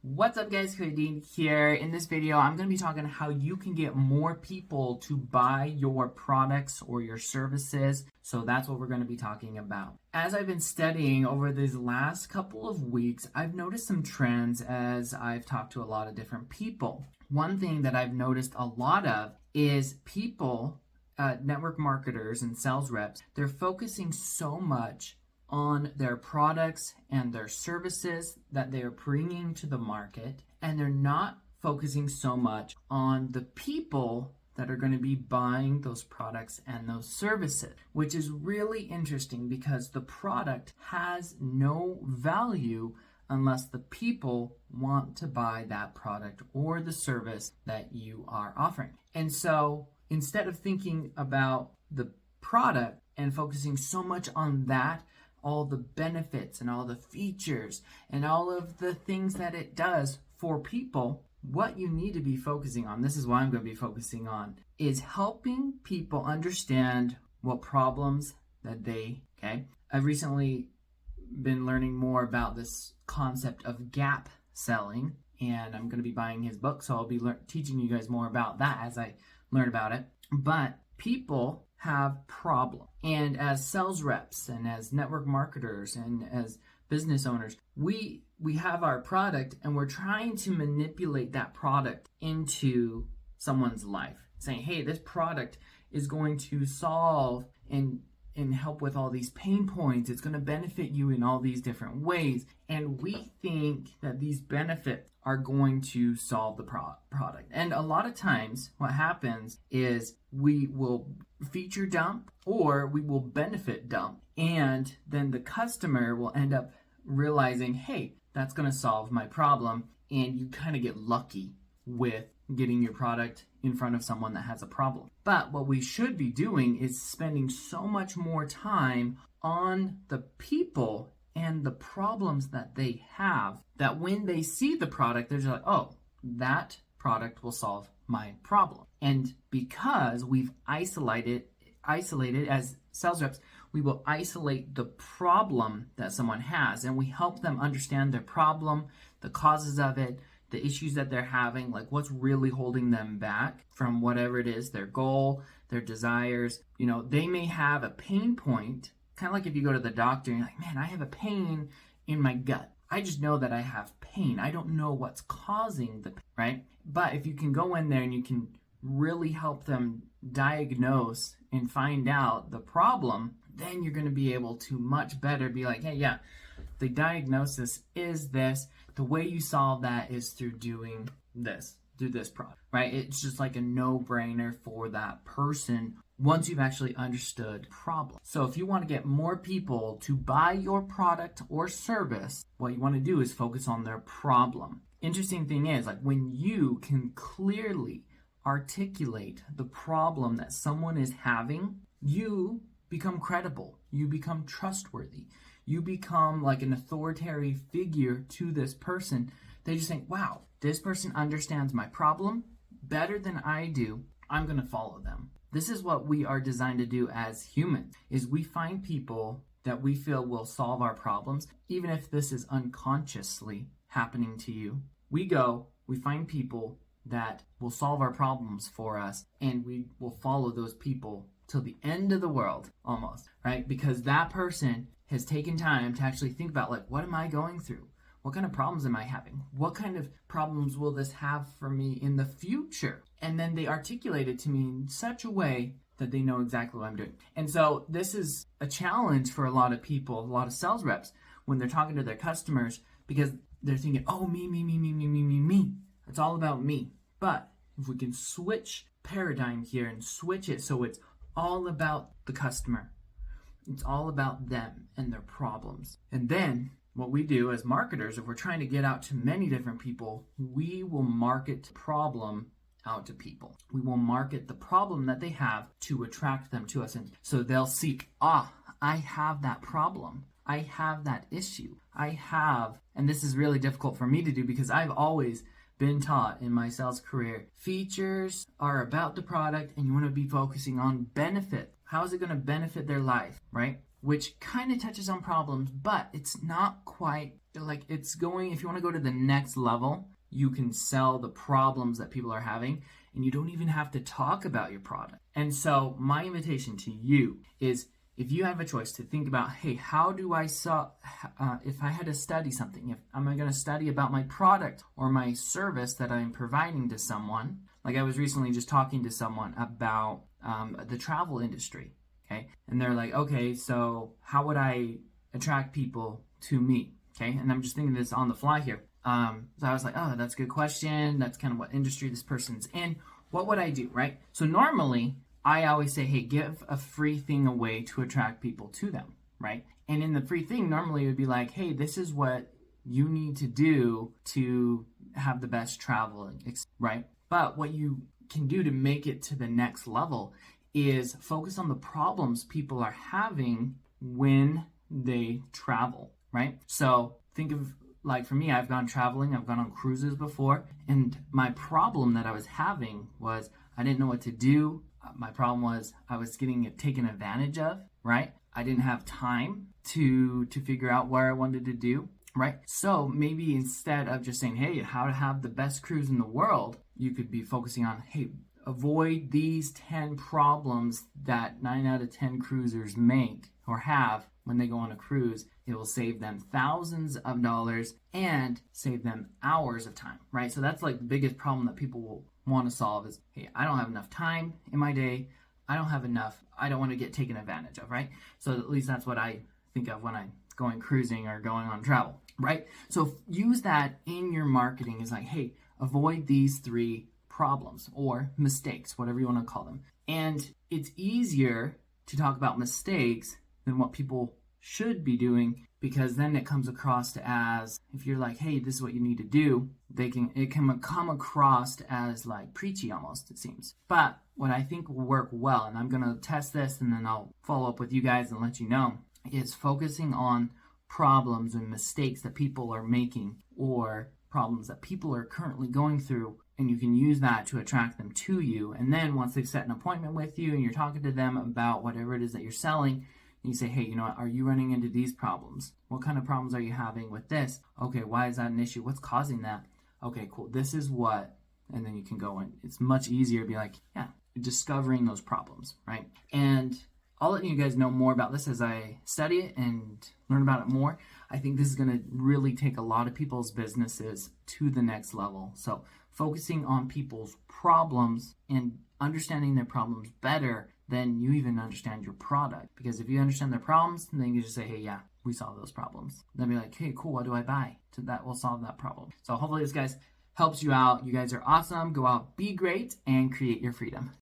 What's up guys, Cody here. In this video, I'm going to be talking how you can get more people to buy your products or your services. So that's what we're going to be talking about. As I've been studying over these last couple of weeks, I've noticed some trends as I've talked to a lot of different people. One thing that I've noticed a lot of is people, network marketers and sales reps, they're focusing so much on their products and their services that they are bringing to the market, and they're not focusing so much on the people that are going to be buying those products and those services, which is really interesting because the product has no value unless the people want to buy that product or the service that you are offering. And so instead of thinking about the product and focusing so much on that, all the benefits and all the features and all of the things that it does for people, what you need to be focusing on, this is what I'm going to be focusing on, is helping people understand what problems that I've recently been learning more about this concept of gap selling, and I'm going to be buying his book, so I'll be teaching you guys more about that as I learn about it. But people have problems. And as sales reps and as network marketers and as business owners, we have our product and we're trying to manipulate that product into someone's life, saying, hey, this product is going to solve and help with all these pain points. It's going to benefit you in all these different ways. And we think that these benefits are going to solve the product. And a lot of times what happens is we will feature dump or we will benefit dump. And then the customer will end up realizing, hey, that's going to solve my problem. And you kind of get lucky with getting your product in front of someone that has a problem. But what we should be doing is spending so much more time on the people and the problems that they have, that when they see the product, they're just like, oh, that product will solve my problem. And because we've isolated as sales reps, we will isolate the problem that someone has, and we help them understand their problem, the causes of it, the issues that they're having, like what's really holding them back from whatever it is, their goal, their desires. You know, they may have a pain point, kind of like if you go to the doctor and you're like, man, I have a pain in my gut. I just know that I have pain. I don't know what's causing the pain, right? But if you can go in there and you can really help them diagnose and find out the problem, then you're going to be able to much better be like, hey, yeah, the diagnosis is this. The way you solve that is through doing this, do this product, right? It's just like a no-brainer for that person once you've actually understood the problem. So if you want to get more people to buy your product or service, what you want to do is focus on their problem. Interesting thing is, like, when you can clearly articulate the problem that someone is having, you become credible, you become trustworthy, you become like an authoritative figure to this person. They just think, wow, this person understands my problem better than I do. I'm going to follow them. This is what we are designed to do as humans, is we find people that we feel will solve our problems, even if this is unconsciously happening to you. We find people that will solve our problems for us, and we will follow those people till the end of the world, almost, right? Because that person has taken time to actually think about, like, what am I going through? What kind of problems am I having? What kind of problems will this have for me in the future? And then they articulate it to me in such a way that they know exactly what I'm doing. And so this is a challenge for a lot of people, a lot of sales reps, when they're talking to their customers, because they're thinking, oh, me. It's all about me. But if we can switch paradigm here and switch it so it's all about the customer, it's all about them and their problems. And then what we do as marketers, if we're trying to get out to many different people, we will market the problem out to people. We will market the problem that they have to attract them to us. And so they'll see, I have that problem. I have that issue. And this is really difficult for me to do because I've always been taught in my sales career, features are about the product and you want to be focusing on benefit. How is it going to benefit their life, right? Which kind of touches on problems, but it's not quite like it's going, if you want to go to the next level, you can sell the problems that people are having and you don't even have to talk about your product. And so my invitation to you is, if you have a choice to think about, hey, how do I sell, if I had to study something, if am I going to study about my product or my service that I'm providing to someone? Like I was recently just talking to someone about the travel industry, okay? And they're like, okay, so how would I attract people to me? Okay, and I'm just thinking this on the fly here. So I was like, oh, that's a good question. That's kind of what industry this person's in. What would I do, right? So normally, I always say, hey, give a free thing away to attract people to them, right? And in the free thing, normally it would be like, hey, this is what you need to do to have the best travel, right? But what you can do to make it to the next level is focus on the problems people are having when they travel, right? So think of, like for me, I've gone traveling, I've gone on cruises before, and my problem that I was having was I didn't know what to do. My problem was I was getting taken advantage of, right? I didn't have time to figure out what I wanted to do, right? So maybe instead of just saying, hey, how to have the best cruise in the world, you could be focusing on, hey, avoid these 10 problems that 9 out of 10 cruisers make or have when they go on a cruise. It will save them thousands of dollars and save them hours of time, right? So that's like the biggest problem that people will want to solve is, hey, I don't have enough time in my day. I don't want to get taken advantage of, right? So at least that's what I think of when I'm going cruising or going on travel, right? So use that in your marketing is like, hey, avoid these 3 problems or mistakes, whatever you want to call them. And it's easier to talk about mistakes than what people should be doing, because then it comes across as, if you're like, hey, this is what you need to do, it can come across as like preachy almost, it seems. But what I think will work well, and I'm going to test this and then I'll follow up with you guys and let you know, is focusing on problems and mistakes that people are making or problems that people are currently going through, and you can use that to attract them to you. And then once they've set an appointment with you and you're talking to them about whatever it is that you're selling, you say, hey, you know what, are you running into these problems? What kind of problems are you having with this? Okay, why is that an issue? What's causing that? Okay, cool. This is what, and then you can go in. It's much easier to be like, yeah, discovering those problems, right? And I'll let you guys know more about this as I study it and learn about it more. I think this is going to really take a lot of people's businesses to the next level. So focusing on people's problems and understanding their problems better than you even understand your product. Because if you understand their problems, then you just say, hey, yeah, we solve those problems. Then be like, hey, cool, what do I buy? So that will solve that problem. So hopefully this, guys, helps you out. You guys are awesome. Go out, be great, and create your freedom.